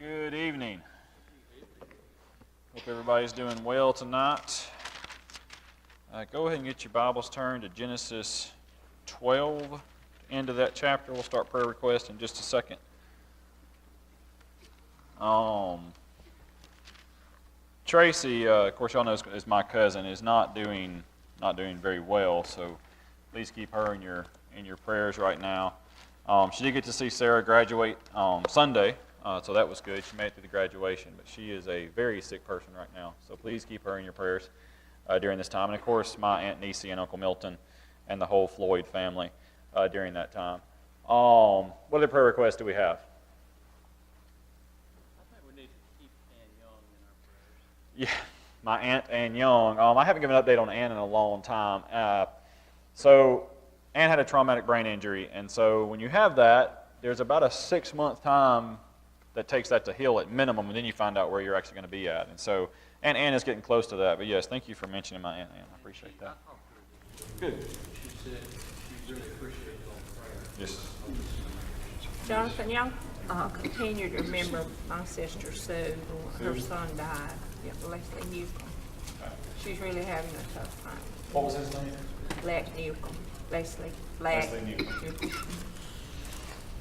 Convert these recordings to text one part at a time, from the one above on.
Good evening. Hope everybody's doing well tonight. Go ahead and get your Bibles turned to Genesis 12, end of that chapter. We'll start prayer request in just a second. Tracy, of course, y'all know is my cousin, is not doing very well. So please keep her in your prayers right now. She did get to see Sarah graduate Sunday. So that was good. She made it through the graduation, but she is a very sick person right now. So please keep her in your prayers during this time. And, of course, my Aunt Niecy and Uncle Milton and the whole Floyd family during that time. What other prayer requests do we have? I think we need to keep Ann Young in our prayers. Yeah, my Aunt Ann Young. I haven't given an update on Ann in a long time. So Ann had a traumatic brain injury, and so when you have that, there's about a 6-month time that takes that to heal at minimum, and then you find out where you're actually going to be at. And so Aunt Ann is getting close to that. But yes, thank you for mentioning my Aunt Ann. I appreciate that. Good. She said she really appreciates all the prayer. Yes. Jonathan, y'all continue to remember my sister Sue. Her son died. Yeah, Leslie Newcomb. She's really having a tough time. What was his name? Newcomb. Leslie Newcomb.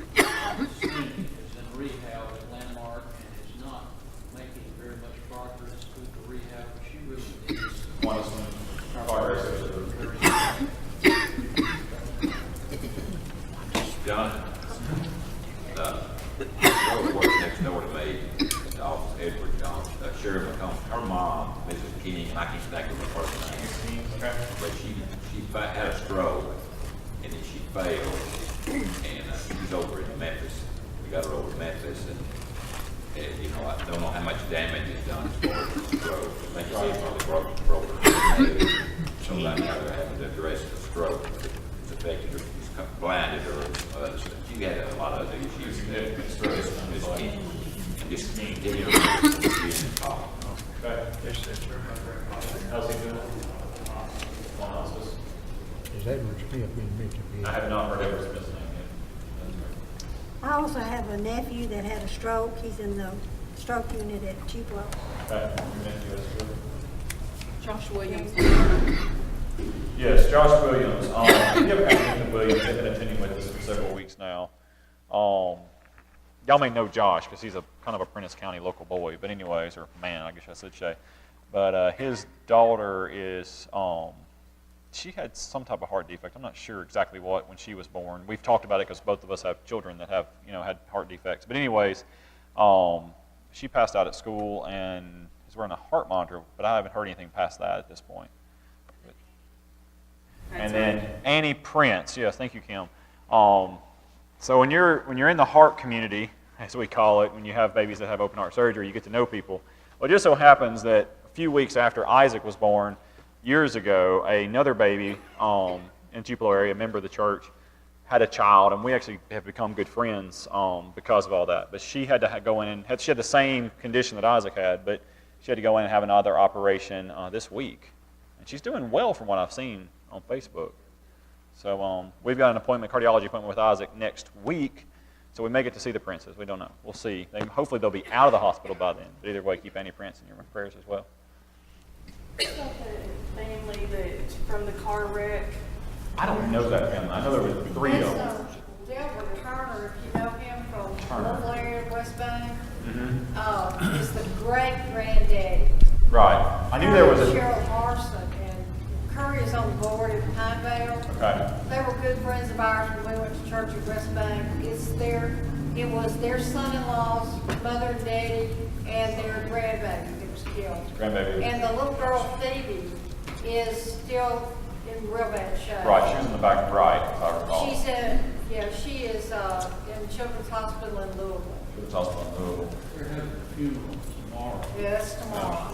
Is in rehab at Landmark and is not making very much progress with the rehab. She really needs John, the works next door to me, the office, Edward John, Sheriff McComb. Her mom, Mrs. King, I can't think of her first name, but she had a stroke and then she failed, and she's over in Memphis. We got her over to Memphis, and I don't know how much damage is done as far as the stroke. I think it's probably broke her leg. Somebody having to address the stroke. It's affected her. It's blinded her. She had a lot of other issues. And just continue to talk. Okay. How's he doing? On hospice? Is Edward Smith being mentioned? I have not heard Edward Smith's name yet. I also have a nephew that had a stroke. He's in the stroke unit at Tupelo. Okay. Your nephew is good. Josh Williams. Yes, Josh Williams. You have Anthony Williams. They've been attending with us for several weeks now. Y'all may know Josh because he's a kind of a Prentice County local boy. But anyways, or man, I guess I should say. But his daughter is, she had some type of heart defect. I'm not sure exactly what when she was born. We've talked about it because both of us have children that have, had heart defects. But anyways, she passed out at school and is wearing a heart monitor. But I haven't heard anything past that at this point. And then Annie Prince, yes, thank you, Kim. So when you're in the heart community, as we call it, when you have babies that have open heart surgery, you get to know people. Well, it just so happens that a few weeks after Isaac was born, years ago, another baby in Tupelo area, a member of the church, had a child, and we actually have become good friends because of all that. But she had to go in and she had the same condition that Isaac had, but she had to go in and have another operation this week. And she's doing well from what I've seen on Facebook. So we've got an cardiology appointment with Isaac next week, so we may get to see the Princes. We don't know. We'll see. Hopefully they'll be out of the hospital by then. But either way, keep Annie Prince in your prayers as well. Family that's from the car wreck. I don't know that family. I know there were 3 of them. Delbert Turner, if you know him from Turner. Little area, West Bank. Mm-hmm. Is the great granddaddy. Right. I knew there was a... Cheryl Harson, and Curry is on the board in Pinevale. Okay. They were good friends of ours when we went to church at West Bank. It was their son-in-law's mother and daddy and their grandbaby that was killed. Grandbaby. And the little girl Phoebe is still in real bad shape. Right, she was in the back right, if I recall. She is in Children's Hospital in Louisville. She was hospital in Louisville. They're having a funeral tomorrow. Yeah, that's tomorrow.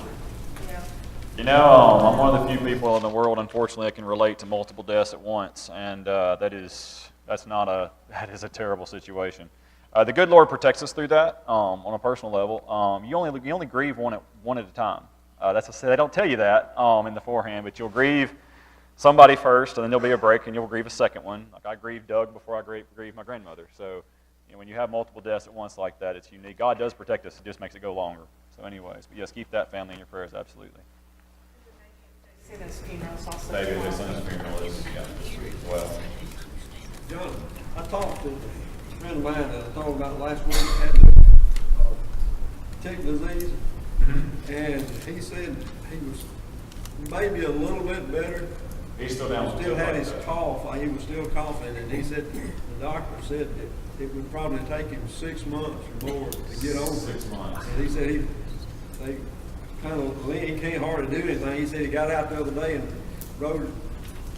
I'm one of the few people in the world, unfortunately, that can relate to multiple deaths at once, and that is a terrible situation. The good Lord protects us through that on a personal level. You only grieve one at a time. They don't tell you that in the forehand, but you'll grieve somebody first, and then there'll be a break, and you'll grieve a second one. Like I grieved Doug before I grieved my grandmother. So when you have multiple deaths at once like that, it's unique. God does protect us. It just makes it go longer. So anyways, but yes, keep that family in your prayers, absolutely. His funeral's also David, his tomorrow. son's funeral is this week as well. John, I talked to a friend of mine that I told about last week, had tick disease, and he said he was maybe a little bit better. He's still down. He still had his cough. He was still coughing, and he said the doctor said that it would probably take him 6 months or more to get over it. 6 months. And he said they kind of he can't hardly do anything. He said he got out the other day and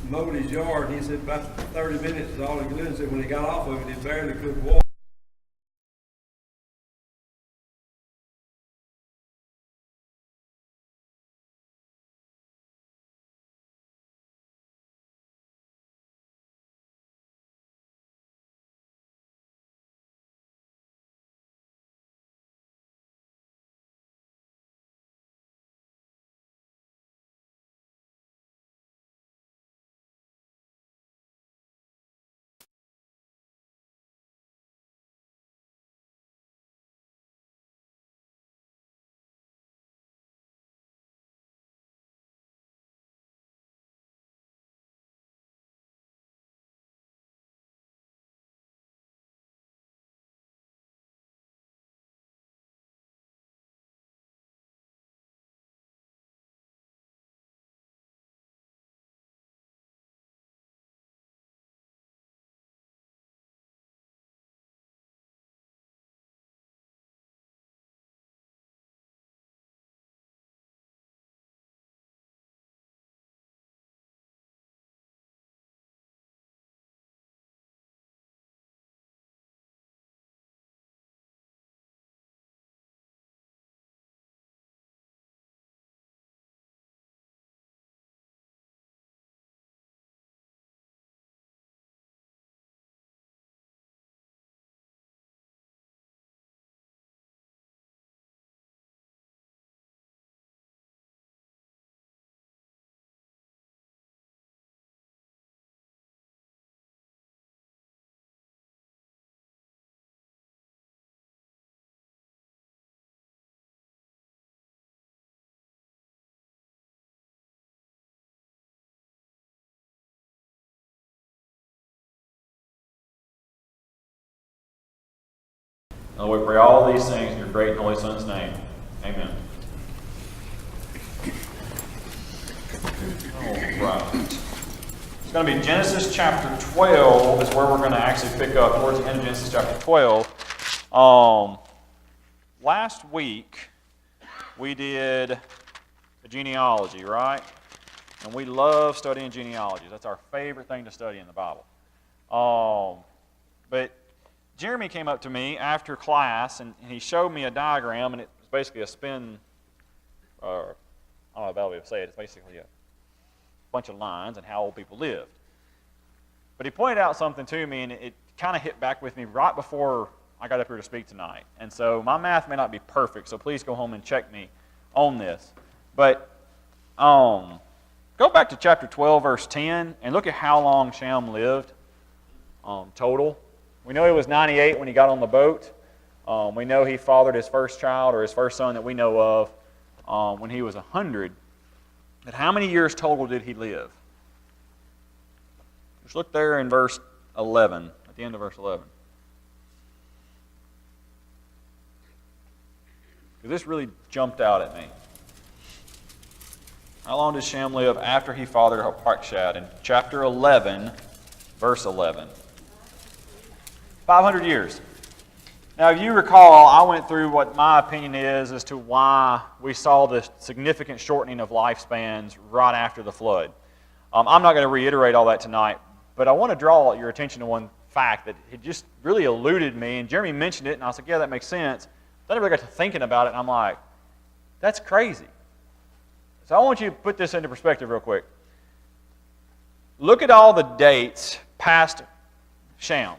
mowed his yard, and he said about 30 minutes is all he could do. And said when he got off of it, he barely could walk. And we pray all these things in your great and holy Son's name. Amen. All right. It's going to be Genesis chapter 12 is where we're going to actually pick up towards the end of Genesis chapter 12. Last week, we did a genealogy, right? And we love studying genealogies. That's our favorite thing to study in the Bible. But Jeremy came up to me after class, and he showed me a diagram, and it was basically a spin, I don't know if I'll be able to say it. It's basically a bunch of lines and how old people lived. But he pointed out something to me, and it kind of hit back with me right before I got up here to speak tonight. And so my math may not be perfect, so please go home and check me on this. But go back to chapter 12, verse 10, and look at how long Shem lived total. We know he was 98 when he got on the boat. We know he fathered his first child, or his first son that we know of, when he was 100. But how many years total did he live? Just look there in verse 11, at the end of verse 11. Because this really jumped out at me. How long did Shem live after he fathered Arpachshad? In chapter 11, verse 11. 500 years. Now, if you recall, I went through what my opinion is as to why we saw the significant shortening of lifespans right after the flood. I'm not going to reiterate all that tonight, but I want to draw your attention to one fact that it just really eluded me, and Jeremy mentioned it, and I was like, yeah, that makes sense. Then I really got to thinking about it, and I'm like, that's crazy. So I want you to put this into perspective real quick. Look at all the dates past Shem.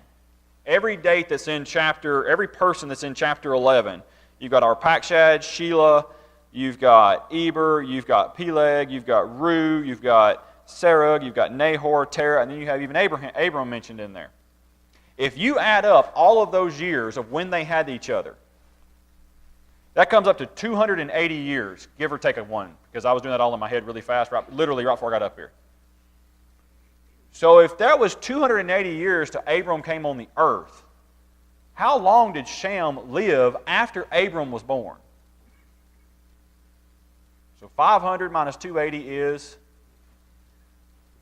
Every date that's in every person that's in chapter 11. You've got Arpachshad, Shelah, you've got Eber, you've got Peleg, you've got Ru, you've got Serug, you've got Nahor, Terah, and then you have even Abram mentioned in there. If you add up all of those years of when they had each other, that comes up to 280 years, give or take a one, because I was doing that all in my head really fast, literally right before I got up here. So if that was 280 years till Abram came on the earth, how long did Shem live after Abram was born? So 500 minus 280 is...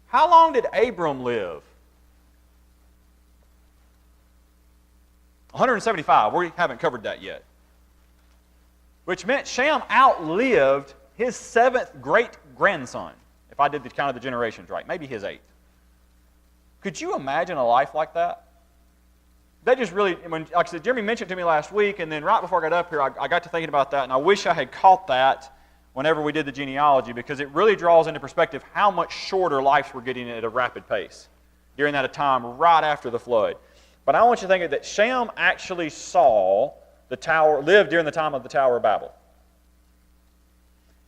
How long did Abram live? 175. We haven't covered that yet. Which meant Shem outlived his 7th great-grandson, if I did the count of the generations right, maybe his 8th. Could you imagine a life like that? That just really, like I said, Jeremy mentioned it to me last week, and then right before I got up here, I got to thinking about that, and I wish I had caught that whenever we did the genealogy, because it really draws into perspective how much shorter lives were getting at a rapid pace during that time right after the flood. But I want you to think that Shem actually saw the tower, lived during the time of the Tower of Babel.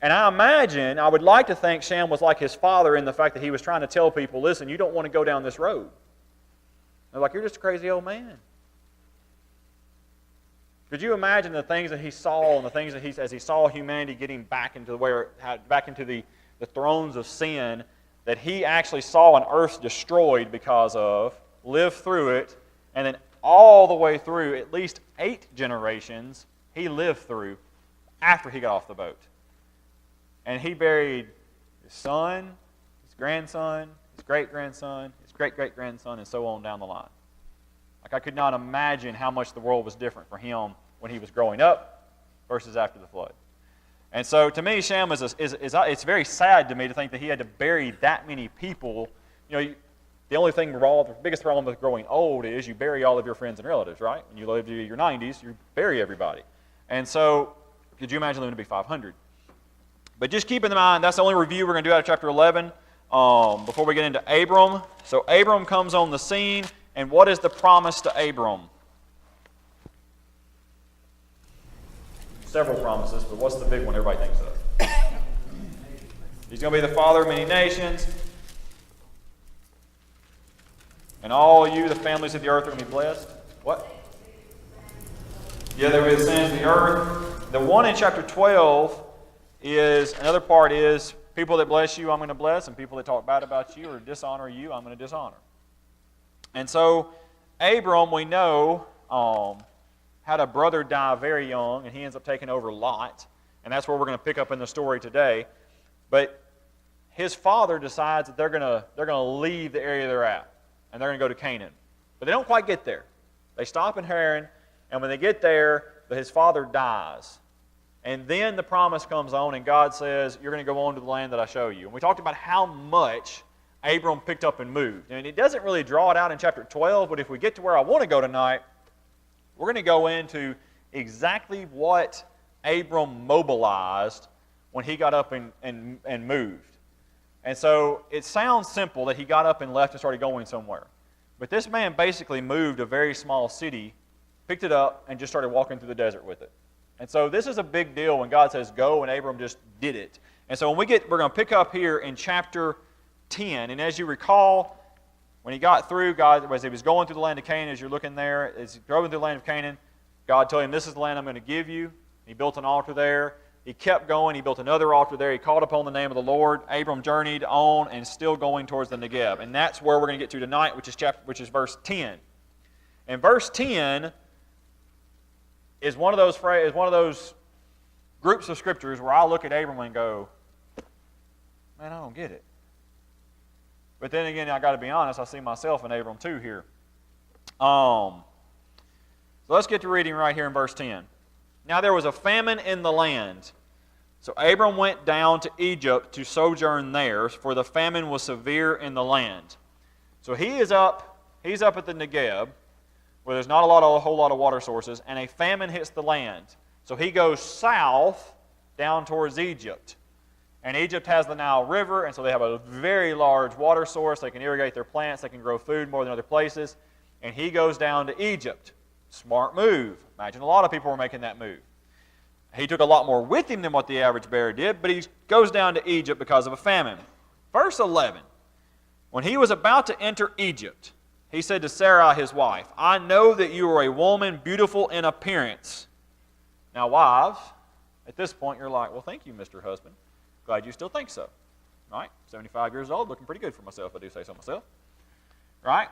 And I imagine, I would like to think Shem was like his father in the fact that he was trying to tell people, listen, you don't want to go down this road. They're like, you're just a crazy old man. Could you imagine the things that he saw and the things that as he saw humanity getting back into the thrones of sin, that he actually saw an earth destroyed because of, lived through it, and then all the way through at least 8 generations he lived through after he got off the boat. And he buried his son, his grandson, his great-grandson, his great-great-grandson, and so on down the line. Like, I could not imagine how much the world was different for him when he was growing up versus after the flood. And so, to me, Shem it's very sad to me to think that he had to bury that many people. You know, the only thing the biggest problem with growing old is you bury all of your friends and relatives, right? When you live to your 90s, you bury everybody. And so, could you imagine living to be 500? But just keep in mind, that's the only review we're going to do out of chapter 11 before we get into Abram. So Abram comes on the scene, and what is the promise to Abram? Several promises, but what's the big one everybody thinks of? He's going to be the father of many nations, and all you, the families of the earth, are going to be blessed. What? Yeah, they will be the sons of the earth. The one in chapter 12 is, another part is, people that bless you, I'm going to bless, and people that talk bad about you or dishonor you, I'm going to dishonor. And so, Abram, we know, had a brother die very young, and he ends up taking over Lot, and that's where we're going to pick up in the story today. But his father decides that they're going to leave the area they're at, and they're going to go to Canaan. But they don't quite get there. They stop in Haran, and when they get there, his father dies. And then the promise comes on, and God says, you're going to go on to the land that I show you. And we talked about how much Abram picked up and moved. And it doesn't really draw it out in chapter 12, but if we get to where I want to go tonight, we're going to go into exactly what Abram mobilized when he got up and moved. And so it sounds simple that he got up and left and started going somewhere. But this man basically moved a very small city, picked it up, and just started walking through the desert with it. And so this is a big deal when God says go, and Abram just did it. And so we're going to pick up here in chapter 10. And as you recall, when he got through, God, as he was going through the land of Canaan, as you're looking there, as he drove through the land of Canaan, God told him, this is the land I'm going to give you. He built an altar there. He kept going. He built another altar there. He called upon the name of the Lord. Abram journeyed on and still going towards the Negev. And that's where we're going to get to tonight, which is verse 10. And verse 10 is one of those groups of scriptures where I look at Abram and go, man, I don't get it. But then again, I got to be honest, I see myself in Abram too here. So let's get to reading right here in verse 10. Now there was a famine in the land. So Abram went down to Egypt to sojourn there, for the famine was severe in the land. So he's up at the Negev, where there's not a whole lot of water sources, and a famine hits the land. So he goes south down towards Egypt. And Egypt has the Nile River, and so they have a very large water source. They can irrigate their plants. They can grow food more than other places. And he goes down to Egypt. Smart move. Imagine a lot of people were making that move. He took a lot more with him than what the average bear did, but he goes down to Egypt because of a famine. Verse 11. When he was about to enter Egypt, he said to Sarai, his wife, I know that you are a woman beautiful in appearance. Now, wives, at this point, you're like, well, thank you, Mr. Husband. Glad you still think so. Right? 75 years old, looking pretty good for myself, I do say so myself. Right?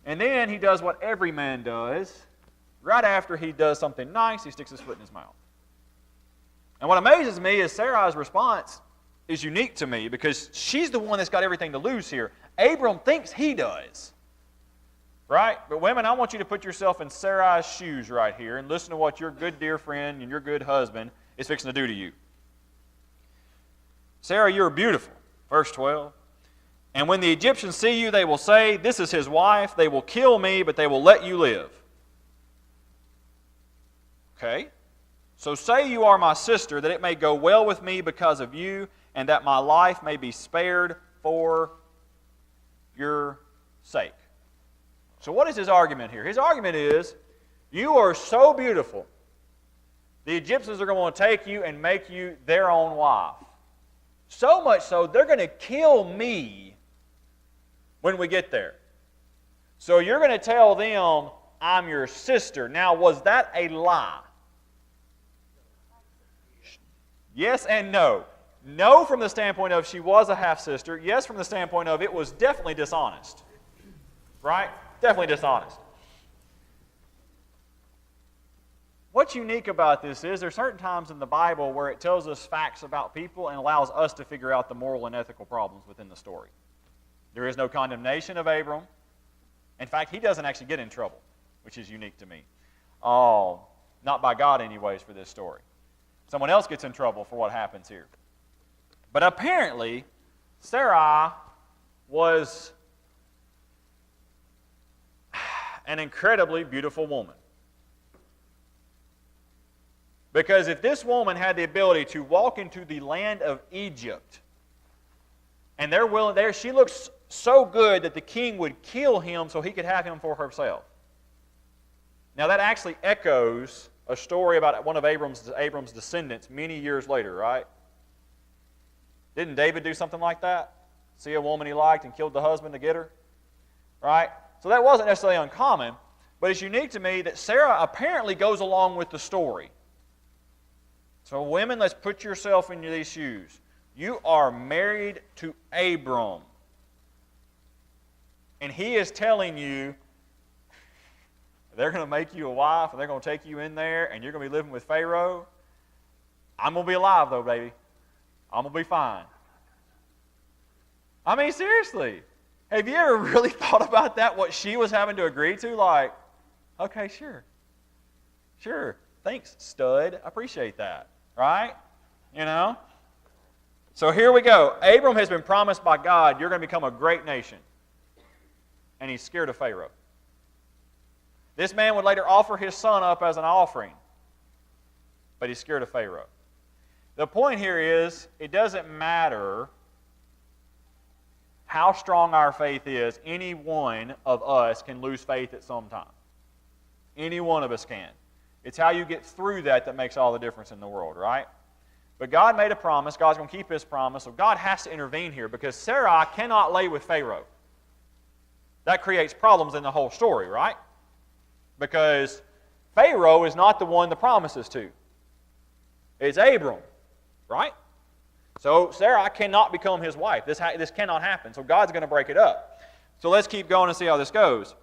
And then he does what every man does. Right after he does something nice, he sticks his foot in his mouth. And what amazes me is Sarai's response is unique to me because she's the one that's got everything to lose here. Abram thinks he does. Right? But women, I want you to put yourself in Sarai's shoes right here and listen to what your good dear friend and your good husband is fixing to do to you. Sarah, you are beautiful. Verse 12. And when the Egyptians see you, they will say, this is his wife. They will kill me, but they will let you live. Okay? So say you are my sister, that it may go well with me because of you, and that my life may be spared for your sake. So what is his argument here? His argument is, you are so beautiful, the Egyptians are going to take you and make you their own wife. So much so, they're going to kill me when we get there. So you're going to tell them, I'm your sister. Now, was that a lie? Yes and no. No from the standpoint of she was a half-sister. Yes from the standpoint of it was definitely dishonest. Right? Definitely dishonest. What's unique about this is there are certain times in the Bible where it tells us facts about people and allows us to figure out the moral and ethical problems within the story. There is no condemnation of Abram. In fact, he doesn't actually get in trouble, which is unique to me. Not by God anyways for this story. Someone else gets in trouble for what happens here. But apparently, Sarai was an incredibly beautiful woman. Because if this woman had the ability to walk into the land of Egypt, and they're willing there, she looks so good that the king would kill him so he could have him for herself. Now that actually echoes a story about one of Abram's descendants many years later, right? Didn't David do something like that? See a woman he liked and killed the husband to get her? Right? So that wasn't necessarily uncommon, but it's unique to me that Sarah apparently goes along with the story. So women, let's put yourself in these shoes. You are married to Abram. And he is telling you they're going to make you a wife and they're going to take you in there and you're going to be living with Pharaoh. I'm going to be alive though, baby. I'm going to be fine. I mean, seriously. Have you ever really thought about that, what she was having to agree to? Like, okay, sure. Sure. Thanks, stud. I appreciate that. Right? You know? So here we go. Abram has been promised by God, you're going to become a great nation. And he's scared of Pharaoh. This man would later offer his son up as an offering. But he's scared of Pharaoh. The point here is, it doesn't matter how strong our faith is. Any one of us can lose faith at some time. Any one of us can. It's how you get through that makes all the difference in the world, right? But God made a promise. God's going to keep His promise. So God has to intervene here because Sarai cannot lay with Pharaoh. That creates problems in the whole story, right? Because Pharaoh is not the one the promise is to. It's Abram, right? So Sarai cannot become his wife. This cannot happen. So God's going to break it up. So let's keep going and see how this goes.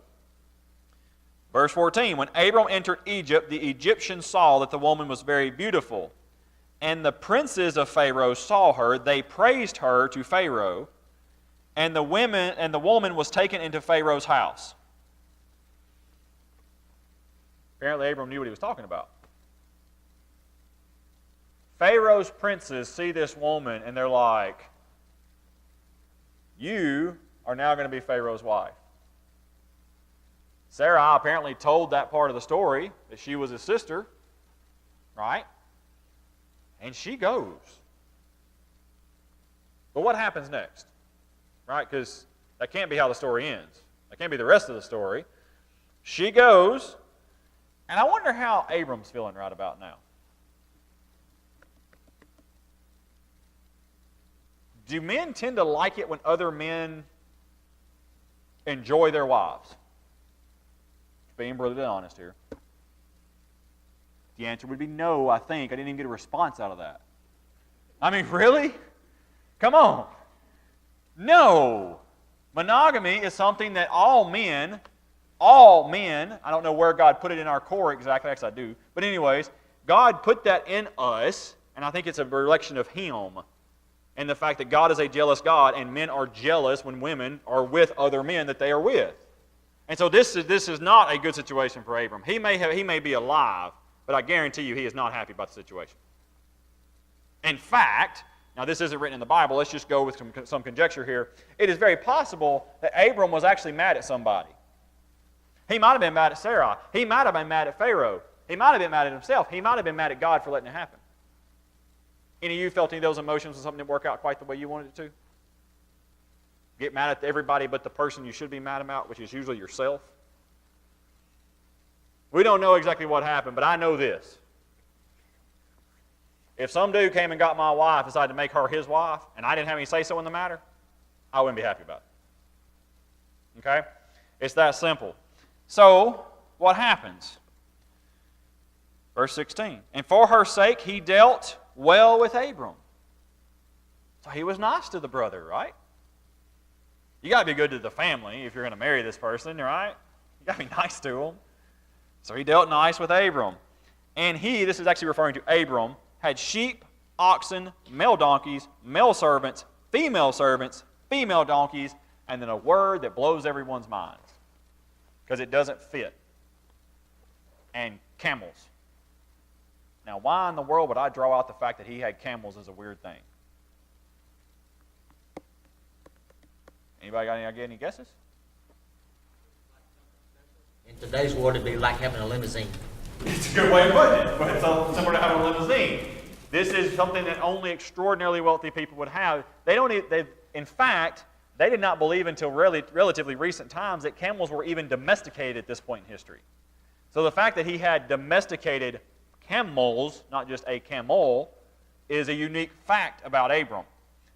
Verse 14, when Abram entered Egypt, the Egyptians saw that the woman was very beautiful. And the princes of Pharaoh saw her. They praised her to Pharaoh. And the woman was taken into Pharaoh's house. Apparently Abram knew what he was talking about. Pharaoh's princes see this woman and they're like, you are now going to be Pharaoh's wife. Sarah apparently told that part of the story that she was his sister, right? And she goes. But what happens next? Right? Because that can't be how the story ends. That can't be the rest of the story. She goes, and I wonder how Abram's feeling right about now. Do men tend to like it when other men enjoy their wives? Being brutally honest here. The answer would be no, I think. I didn't even get a response out of that. I mean, really? Come on. No. Monogamy is something that all men, I don't know where God put it in our core exactly, actually I do, but anyways, God put that in us, and I think it's a reflection of Him, and the fact that God is a jealous God, and men are jealous when women are with other men that they are with. And so this is not a good situation for Abram. He may be alive, but I guarantee you he is not happy about the situation. In fact, now this isn't written in the Bible, let's just go with some conjecture here. It is very possible that Abram was actually mad at somebody. He might have been mad at Sarai. He might have been mad at Pharaoh. He might have been mad at himself. He might have been mad at God for letting it happen. Any of you felt any of those emotions when something didn't work out quite the way you wanted it to? Get mad at everybody but the person you should be mad about, which is usually yourself? We don't know exactly what happened, but I know this. If some dude came and got my wife, decided to make her his wife, and I didn't have any say-so in the matter, I wouldn't be happy about it. Okay? It's that simple. So, what happens? Verse 16. And for her sake he dealt well with Abram. So he was nice to the brother, right? You got to be good to the family if you're going to marry this person, right? You got to be nice to them. So he dealt nice with Abram. And he, this is actually referring to Abram, had sheep, oxen, male donkeys, male servants, female donkeys, and then a word that blows everyone's minds because it doesn't fit. And camels. Now, why in the world would I draw out the fact that he had camels as a weird thing? Anybody got any guesses? In today's world, it'd be like having a limousine. It's a good way of putting it, but it's similar to having a limousine. This is something that only extraordinarily wealthy people would have. In fact, they did not believe until relatively recent times that camels were even domesticated at this point in history. So the fact that he had domesticated camels, not just a camel, is a unique fact about Abram.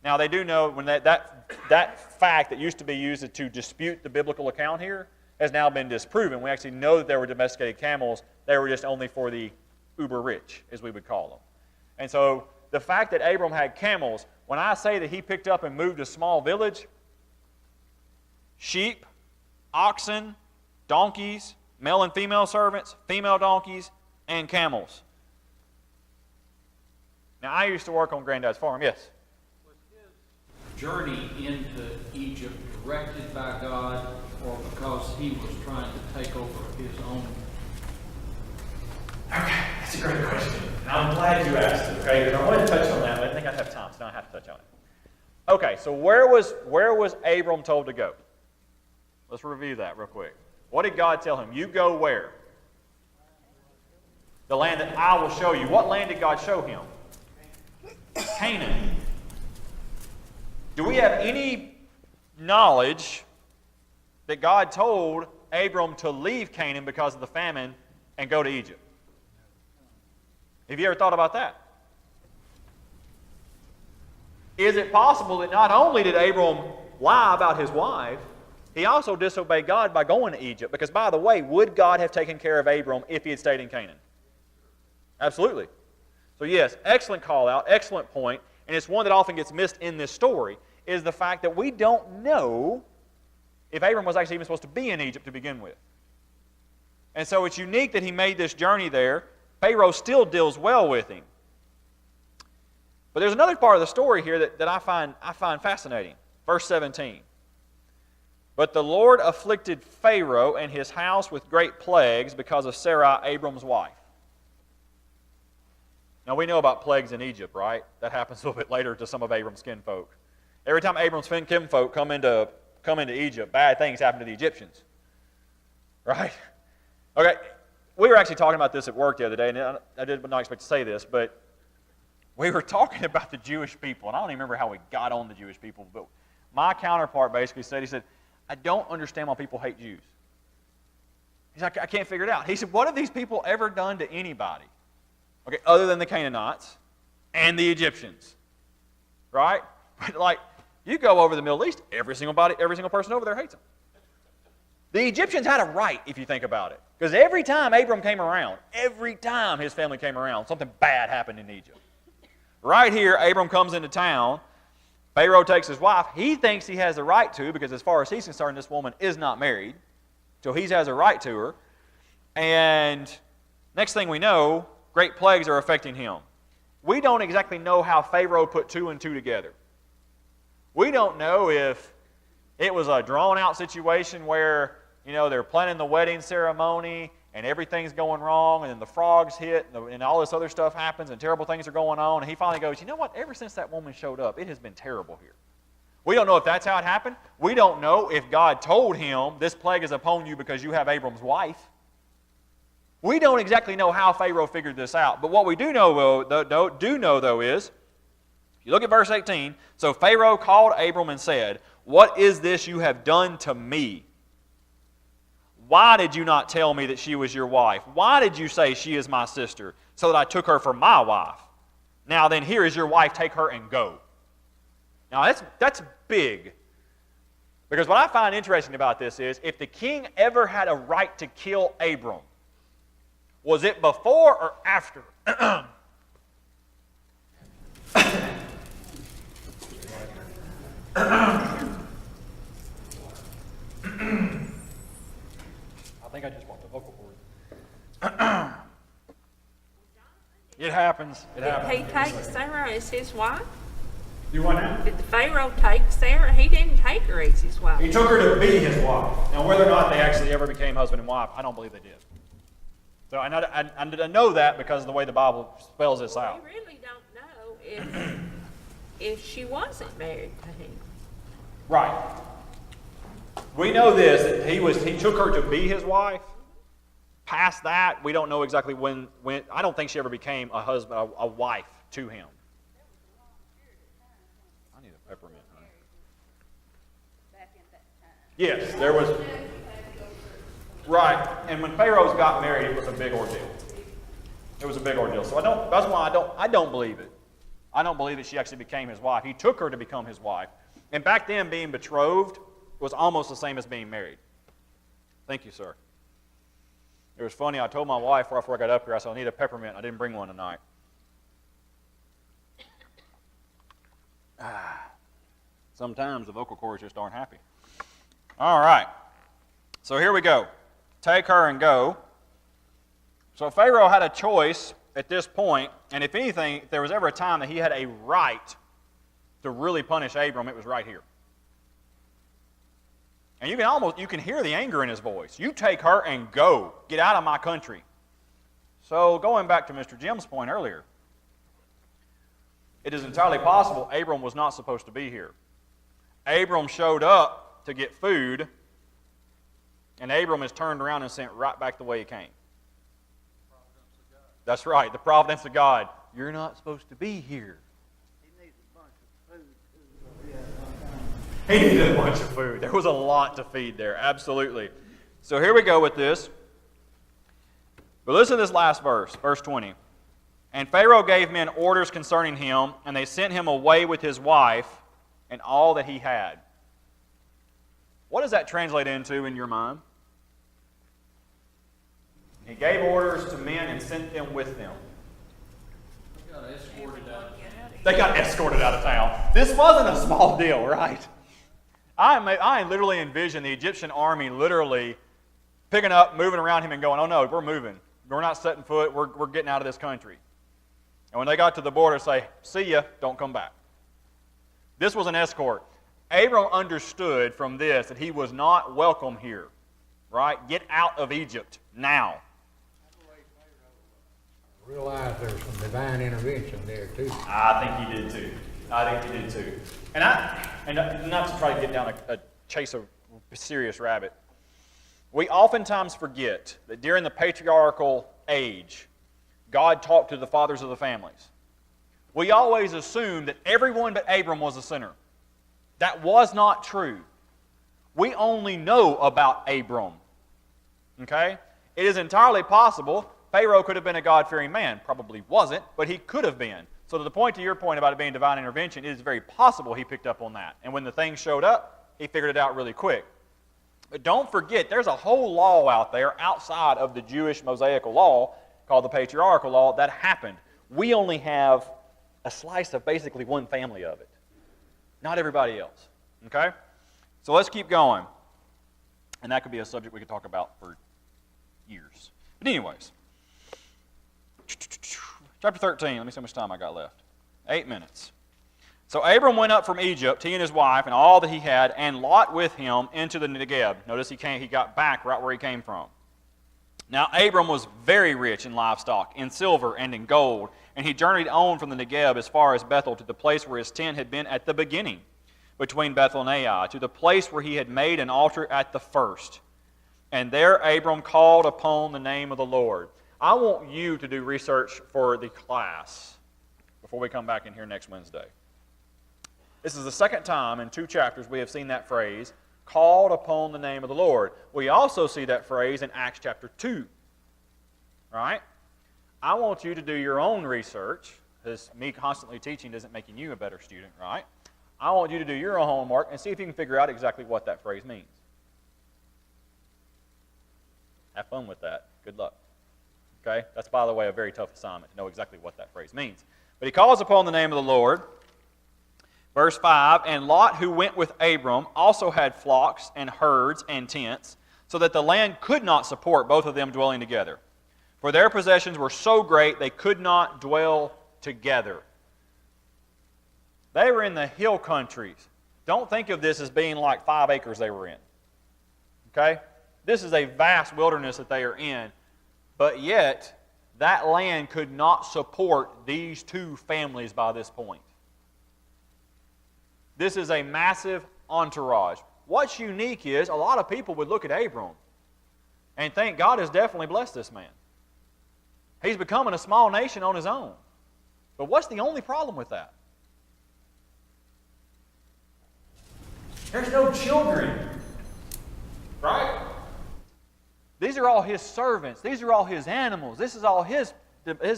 Now they do know when that fact that used to be used to dispute the biblical account here has now been disproven. We actually know that there were domesticated camels. They were just only for the uber rich, as we would call them. And so the fact that Abram had camels, when I say that he picked up and moved a small village, sheep, oxen, donkeys, male and female servants, female donkeys, and camels. Now, I used to work on Granddad's farm, yes? Was his journey into Egypt directed by God, or because he was trying to take over his own? Okay, that's a great question. And I'm glad you asked it, okay? Because I wanted to touch on that, but I think I have time, so now I have to touch on it. Okay, so where was Abram told to go? Let's review that real quick. What did God tell him? You go where? The land that I will show you. What land did God show him? Canaan. Do we have any knowledge that God told Abram to leave Canaan because of the famine and go to Egypt? Have you ever thought about that? Is it possible that not only did Abram lie about his wife, he also disobeyed God by going to Egypt? Because, by the way, would God have taken care of Abram if he had stayed in Canaan? Absolutely. So yes, excellent call out, excellent point, and it's one that often gets missed in this story, is the fact that we don't know if Abram was actually even supposed to be in Egypt to begin with. And so it's unique that he made this journey there. Pharaoh still deals well with him. But there's another part of the story here that I find fascinating. Verse 17. But the Lord afflicted Pharaoh and his house with great plagues because of Sarai, Abram's wife. Now we know about plagues in Egypt, right? That happens a little bit later to some of Abram's kinfolk. Every time Abram's kinfolk come into Egypt, bad things happen to the Egyptians. Right? Okay, we were actually talking about this at work the other day, and I did not expect to say this, but we were talking about the Jewish people, and I don't even remember how we got on the Jewish people, but my counterpart basically said, he said, I don't understand why people hate Jews. He's like, I can't figure it out. He said, what have these people ever done to anybody? Okay, other than the Canaanites and the Egyptians, right? But like, you go over the Middle East, every single person over there hates them. The Egyptians had a right, if you think about it. Because every time Abram came around, every time his family came around, something bad happened in Egypt. Right here, Abram comes into town. Pharaoh takes his wife. He thinks he has a right to, because as far as he's concerned, this woman is not married. So he has a right to her. And next thing we know, great plagues are affecting him. We don't exactly know how Pharaoh put 2 and 2 together. We don't know if it was a drawn-out situation where, they're planning the wedding ceremony and everything's going wrong, and then the frogs hit, and all this other stuff happens, and terrible things are going on, and he finally goes, you know what, ever since that woman showed up, it has been terrible here. We don't know if that's how it happened. We don't know if God told him, this plague is upon you because you have Abram's wife. We don't exactly know how Pharaoh figured this out. But what we do know, though, is, if you look at verse 18, so Pharaoh called Abram and said, what is this you have done to me? Why did you not tell me that she was your wife? Why did you say she is my sister, so that I took her for my wife? Now then, here is your wife, take her and go. Now that's big. Because what I find interesting about this is, if the king ever had a right to kill Abram, was it before or after? I think I just want the vocal cord. It happens. It happens. Did he take Sarah as his wife? You want that? Did the Pharaoh take Sarah? He didn't take her as his wife. He took her to be his wife. Now, whether or not they actually ever became husband and wife, I don't believe they did. So I know that because of the way the Bible spells this out. We really don't know if she wasn't married to him. Right. We know this, that he took her to be his wife. Past that, we don't know exactly when I don't think she ever became a husband, a wife to him. I need a peppermint, honey. Yes, there was. Right, and when Pharaohs got married, it was a big ordeal. It was a big ordeal. So that's why I don't believe it. I don't believe that she actually became his wife. He took her to become his wife. And back then, being betrothed was almost the same as being married. Thank you, sir. It was funny, I told my wife right before I got up here, I said, I need a peppermint. I didn't bring one tonight. Sometimes the vocal cords just aren't happy. All right. So here we go. Take her and go. So Pharaoh had a choice at this point, and if anything, if there was ever a time that he had a right to really punish Abram, it was right here. And you can hear the anger in his voice. You take her and go. Get out of my country. So going back to Mr. Jim's point earlier, it is entirely possible Abram was not supposed to be here. Abram showed up to get food, and Abram is turned around and sent right back the way he came. That's right, the providence of God. You're not supposed to be here. He needed a bunch of food. There was a lot to feed there, absolutely. So here we go with this. But listen to this last verse, verse 20. And Pharaoh gave men orders concerning him, and they sent him away with his wife and all that he had. What does that translate into in your mind? He gave orders to men and sent them with them. They got escorted out of town. This wasn't a small deal, right? I literally envision the Egyptian army literally picking up, moving around him and going, oh no, we're moving. We're not setting foot. We're getting out of this country. And when they got to the border, say, see ya, don't come back. This was an escort. Abram understood from this that he was not welcome here, right? Get out of Egypt now. Realize there's some divine intervention there too. I think he did too. And not to try to get down a chase of serious rabbit, we oftentimes forget that during the patriarchal age, God talked to the fathers of the families. We always assume that everyone but Abram was a sinner. That was not true. We only know about Abram. Okay? It is entirely possible Pharaoh could have been a God-fearing man. Probably wasn't, but he could have been. So to the point to your point about it being divine intervention, it is very possible he picked up on that. And when the thing showed up, he figured it out really quick. But don't forget, there's a whole law out there outside of the Jewish Mosaical law called the patriarchal law that happened. We only have a slice of basically one family of it. Not everybody else. Okay? So let's keep going. And that could be a subject we could talk about for years. But anyways, chapter 13. Let me see how much time I got left. 8 minutes. So Abram went up from Egypt, he and his wife, and all that he had, and Lot with him into the Negeb. Notice he got back right where he came from. Now Abram was very rich in livestock, in silver and in gold, and he journeyed on from the Negeb as far as Bethel to the place where his tent had been at the beginning, between Bethel and Ai, to the place where he had made an altar at the first. And there Abram called upon the name of the Lord. I want you to do research for the class before we come back in here next Wednesday. This is the second time in 2 chapters we have seen that phrase, called upon the name of the Lord. We also see that phrase in Acts chapter 2. Right? I want you to do your own research, because me constantly teaching isn't making you a better student, right? I want you to do your own homework and see if you can figure out exactly what that phrase means. Have fun with that. Good luck. Okay? That's, by the way, a very tough assignment to know exactly what that phrase means. But he calls upon the name of the Lord. Verse 5, and Lot, who went with Abram, also had flocks and herds and tents, so that the land could not support both of them dwelling together. For their possessions were so great they could not dwell together. They were in the hill countries. Don't think of this as being like 5 acres they were in. Okay? This is a vast wilderness that they are in, but yet that land could not support these 2 families by this point. This is a massive entourage. What's unique is a lot of people would look at Abram and think God has definitely blessed this man. He's becoming a small nation on his own. But what's the only problem with that? There's no children. Right? These are all his servants. These are all his animals. This is all his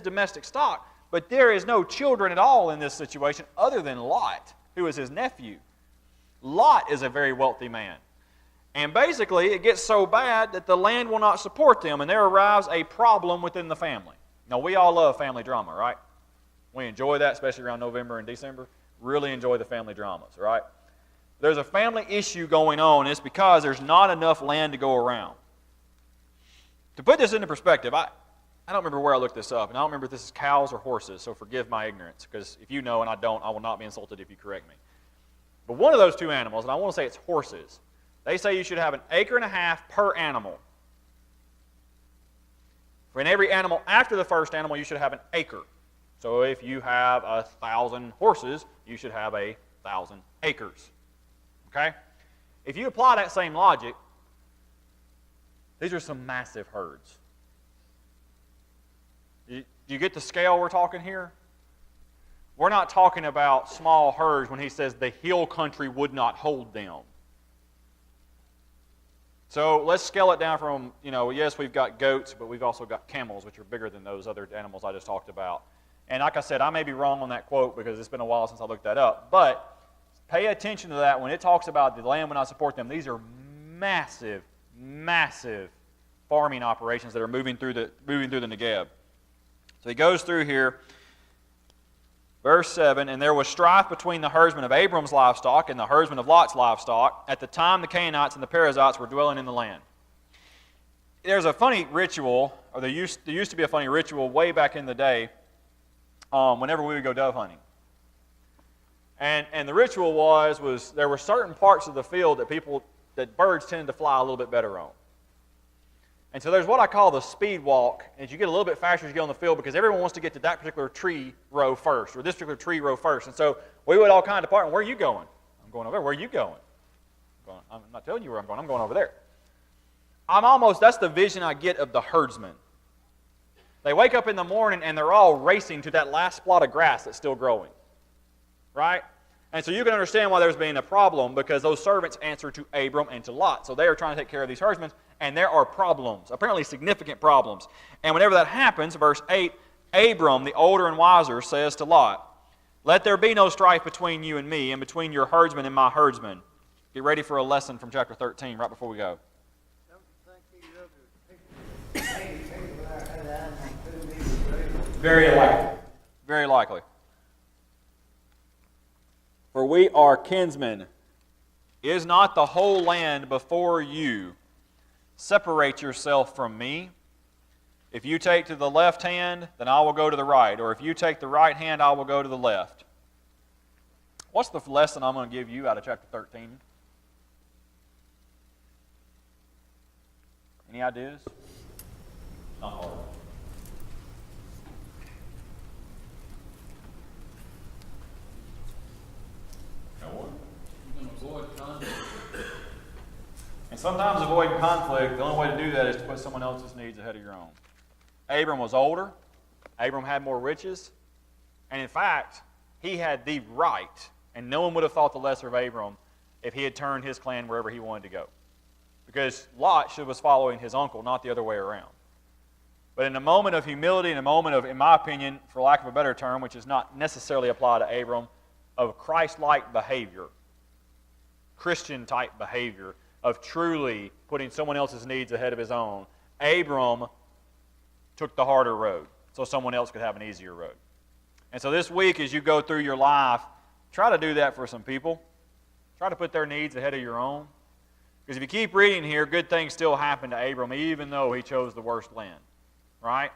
domestic stock. But there is no children at all in this situation other than Lot, who is his nephew. Lot is a very wealthy man. And basically, it gets so bad that the land will not support them, and there arrives a problem within the family. Now, we all love family drama, right? We enjoy that, especially around November and December. Really enjoy the family dramas, right? There's a family issue going on, and it's because there's not enough land to go around. To put this into perspective, I don't remember where I looked this up, and I don't remember if this is cows or horses, so forgive my ignorance, because if you know and I don't, I will not be insulted if you correct me. But one of those 2 animals, and I want to say it's horses, they say you should have 1.5 acres per animal. For every animal after the first animal, you should have 1 acre. So if you have 1,000 horses, you should have 1,000 acres. Okay? If you apply that same logic, these are some massive herds. Do you get the scale we're talking here? We're not talking about small herds when he says the hill country would not hold them. So let's scale it down from, yes, we've got goats, but we've also got camels, which are bigger than those other animals I just talked about. And like I said, I may be wrong on that quote because it's been a while since I looked that up. But pay attention to that when it talks about the land will not support them. These are massive, massive farming operations that are moving through the Negeb. So he goes through here, verse 7, and there was strife between the herdsmen of Abram's livestock and the herdsmen of Lot's livestock at the time the Canaanites and the Perizzites were dwelling in the land. There's a funny ritual, or there used to be a funny ritual way back in the day whenever we would go dove hunting. And the ritual was there were certain parts of the field that birds tended to fly a little bit better on. And so there's what I call the speed walk, and you get a little bit faster as you get on the field because everyone wants to get to that particular tree row first, or this particular tree row first. And so we would all kind of depart. Where are you going? I'm going over there. Where are you going? I'm not telling you where I'm going. I'm going over there. That's the vision I get of the herdsman. They wake up in the morning and they're all racing to that last plot of grass that's still growing. Right? And so you can understand why there's been a problem because those servants answer to Abram and to Lot. So they are trying to take care of these herdsmen, and there are problems, apparently significant problems. And whenever that happens, verse 8, Abram, the older and wiser, says to Lot, "Let there be no strife between you and me, and between your herdsmen and my herdsmen." Get ready for a lesson from chapter 13 right before we go. Very likely. Very likely. For we are kinsmen. Is not the whole land before you? Separate yourself from me. If you take to the left hand, then I will go to the right. Or if you take the right hand, I will go to the left. What's the lesson I'm going to give you out of chapter 13? Any ideas? Not hard. No one? You're going to avoid conflict. And sometimes avoiding conflict, the only way to do that is to put someone else's needs ahead of your own. Abram was older. Abram had more riches. And in fact, he had the right, and no one would have thought the lesser of Abram if he had turned his clan wherever he wanted to go. Because Lot was following his uncle, not the other way around. But in a moment of humility, in a moment of, in my opinion, for lack of a better term, which is not necessarily applied to Abram, of Christ-like behavior, Christian-type behavior, of truly putting someone else's needs ahead of his own, Abram took the harder road so someone else could have an easier road. And so this week, as you go through your life, try to do that for some people. Try to put their needs ahead of your own. Because if you keep reading here, good things still happen to Abram, even though he chose the worst land. Right?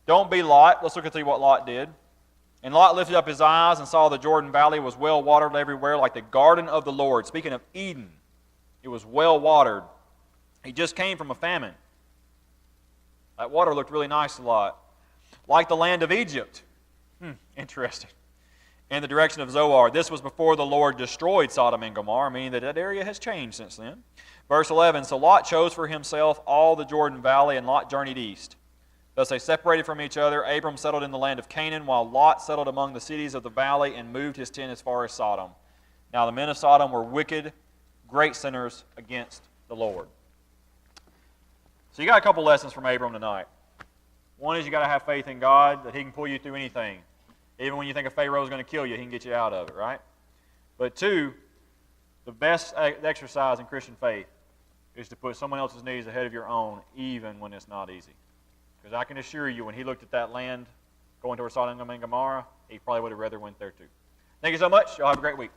Don't be Lot. Let's look and see what Lot did. And Lot lifted up his eyes and saw the Jordan Valley was well watered everywhere, like the garden of the Lord. Speaking of Eden, it was well watered. He just came from a famine. That water looked really nice to Lot. Like the land of Egypt. Interesting. In the direction of Zoar. This was before the Lord destroyed Sodom and Gomorrah, meaning that that area has changed since then. Verse 11, so Lot chose for himself all the Jordan Valley, and Lot journeyed east. Thus they separated from each other. Abram settled in the land of Canaan, while Lot settled among the cities of the valley and moved his tent as far as Sodom. Now the men of Sodom were wicked, great sinners against the Lord. So you got a couple lessons from Abram tonight. One is you got to have faith in God that He can pull you through anything. Even when you think a Pharaoh is going to kill you, He can get you out of it, right? But two, the best exercise in Christian faith is to put someone else's needs ahead of your own, even when it's not easy. Because I can assure you, when he looked at that land going towards Sodom and Gomorrah, he probably would have rather went there too. Thank you so much. Y'all have a great week.